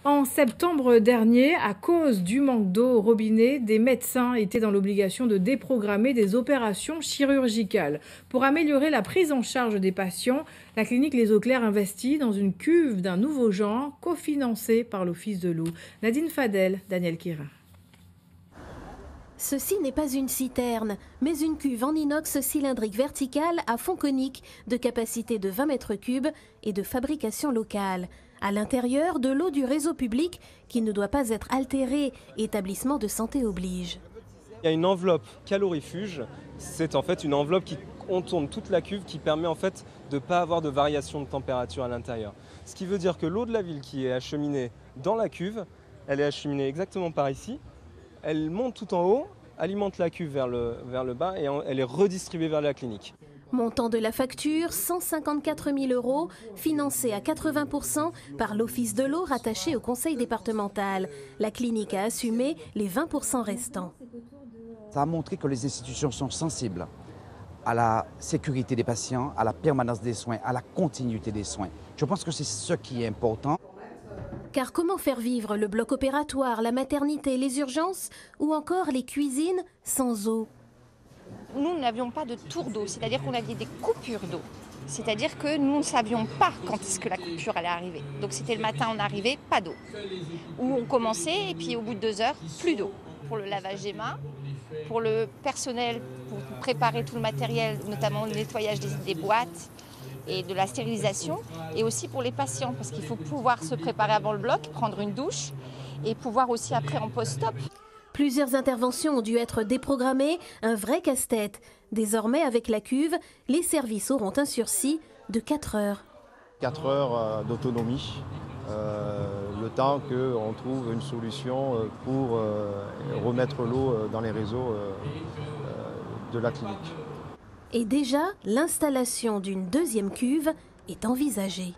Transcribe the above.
En septembre dernier, à cause du manque d'eau au robinet, des médecins étaient dans l'obligation de déprogrammer des opérations chirurgicales. Pour améliorer la prise en charge des patients, la clinique Les Eaux Claires investit dans une cuve d'un nouveau genre, cofinancée par l'Office de l'eau. Nadine Fadel, Daniel Quirin. Ceci n'est pas une citerne, mais une cuve en inox cylindrique verticale à fond conique, de capacité de 20 mètres cubes et de fabrication locale. À l'intérieur, de l'eau du réseau public qui ne doit pas être altérée, établissement de santé oblige. Il y a une enveloppe calorifuge, c'est en fait une enveloppe qui contourne toute la cuve qui permet en fait de ne pas avoir de variation de température à l'intérieur. Ce qui veut dire que l'eau de la ville qui est acheminée dans la cuve, elle est acheminée exactement par ici. Elle monte tout en haut, alimente la cuve vers le bas et elle est redistribuée vers la clinique. Montant de la facture, 154 000 €, financé à 80% par l'Office de l'eau rattaché au conseil départemental. La clinique a assumé les 20% restants. Ça a montré que les institutions sont sensibles à la sécurité des patients, à la permanence des soins, à la continuité des soins. Je pense que c'est ce qui est important. Car comment faire vivre le bloc opératoire, la maternité, les urgences ou encore les cuisines sans eau? Nous n'avions pas de tour d'eau, c'est-à-dire qu'on avait des coupures d'eau. C'est-à-dire que nous ne savions pas quand est-ce que la coupure allait arriver. Donc c'était le matin, on arrivait, pas d'eau. Ou on commençait et puis au bout de 2 heures, plus d'eau. Pour le lavage des mains, pour le personnel, pour préparer tout le matériel, notamment le nettoyage des boîtes et de la stérilisation, et aussi pour les patients, parce qu'il faut pouvoir se préparer avant le bloc, prendre une douche, et pouvoir aussi après en post-op. Plusieurs interventions ont dû être déprogrammées, un vrai casse-tête. Désormais, avec la cuve, les services auront un sursis de 4 heures. 4 heures d'autonomie, le temps qu'on trouve une solution pour remettre l'eau dans les réseaux de la clinique. Et déjà, l'installation d'une deuxième cuve est envisagée.